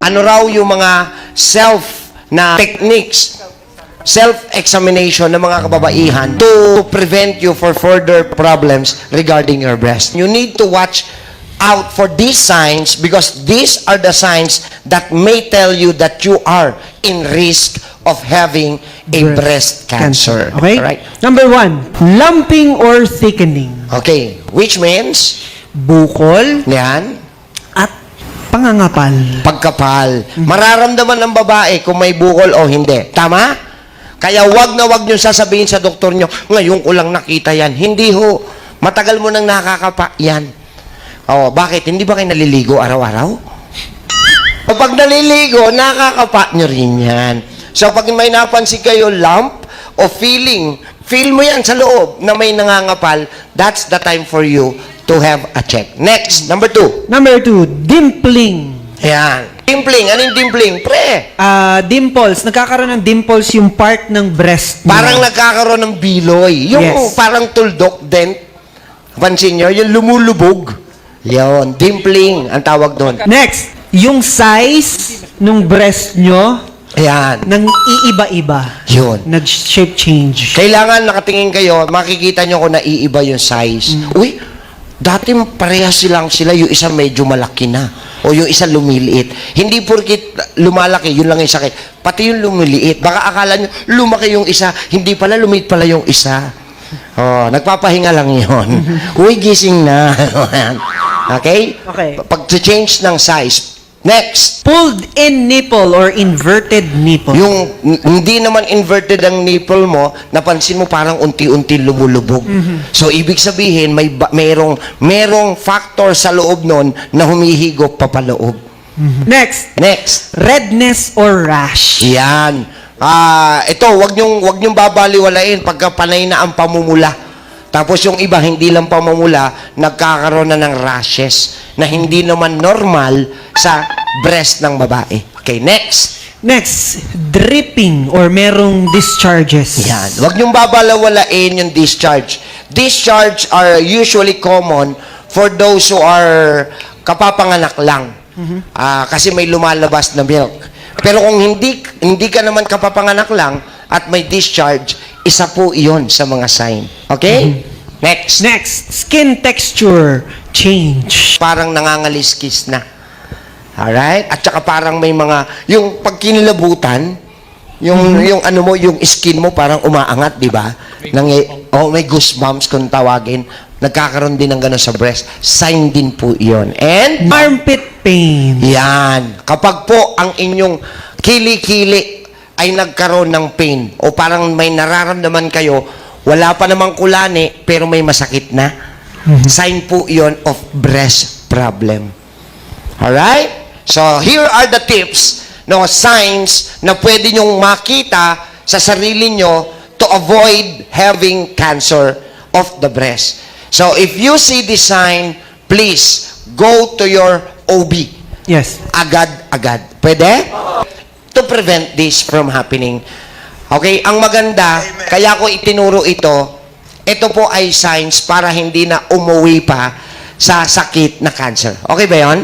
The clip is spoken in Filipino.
Ano raw yung mga techniques, self-examination ng mga kababaihan to prevent you for further problems regarding your breast. You need to watch out for these signs because these are the signs that may tell you that you are in risk of having a breast cancer. Okay? Alright? Number 1, lumping or thickening. Okay. Which means, Bukol yan, at pangangapal. pagkapal. Mararamdaman ng babae kung may bukol o hindi. Tama? Kaya wag na wag nyo sasabihin sa doktor nyo, ngayon ko lang nakita yan. Hindi ho. Matagal mo nang nakakapa yan. Oh, bakit? Hindi ba kayo naliligo araw-araw? O pag naliligo, nakakapa nyo rin yan. So pag may napansin kayo lump o feel mo yan sa loob na may nangangapal, that's the time for you to have a check. Next, number 2. Number 2, dimpling. Yan. Dimpling. Ano yung dimpling? Pre. Dimples. Nagkakaroon ng dimples yung part ng breast mo. Parang nagkakaroon ng biloy. Yung Yes. parang tuldok, dent. Pansin nyo, yung lumulubog. Yun. Dimpling ang tawag doon. Next, yung size ng breast nyo Ayan. nang iiba-iba. Yun. Nag-shape change. Kailangan nakatingin kayo, makikita nyo kung naiiba yung size. Uy, dati parehas silang sila, yung isa medyo malaki na. O yung isa lumiliit. Hindi porkit lumalaki, yun lang yung sakit. Pati yung lumiliit. Baka akala nyo, lumaki yung isa, hindi pala, lumiit pala yung isa. Oh, nagpapahinga lang yun. Uy, gising na. Okay? Okay. Pag-change ng size. Next. Pulled in nipple or inverted nipple. Yung hindi naman inverted ang nipple mo, napansin mo parang unti-unti lumulubog. So, ibig sabihin, merong factor sa loob nun na humihigop papaloob. Next, Next. redness or rash. Yan. Ito, wag nyong babaliwalain pagka panay na ang pamumula. Tapos yung iba, hindi lang pamumula, nagkakaroon na ng rashes na hindi naman normal sa breast ng babae. Okay, next. Next, dripping or merong discharges. Yan. Huwag niyong babalawalain yung discharge. Discharge are usually common for those who are kapapanganak lang. Kasi may lumalabas na milk. Pero kung hindi ka naman kapapanganak lang at may discharge, isa po iyon sa mga sign. Okay? Next. Next, skin texture change. Parang nangangaliskis na. Alright? At saka parang may mga, yung pag kinilabutan, yung ano mo, yung skin mo parang umaangat, di ba? May goosebumps kung tawagin. Nagkakaroon din ng gano'n sa breast. Sign din po iyon. And, Armpit pain. yan. Kapag po ang inyong kili-kili ay nagkaroon ng pain o parang may nararamdaman kayo, wala pa namang kulani pero may masakit na, sign po iyon of breast problem. Alright? So, here are the tips, signs na pwede nyong makita sa sarili nyo to avoid having cancer of the breast. So, if you see this sign, please go to your OB. Yes. Agad-agad. Pwede? To prevent this from happening. Okay? Ang maganda, kaya ko itinuro ito po ay signs para hindi na umuwi pa sa sakit na cancer. Okay ba yon?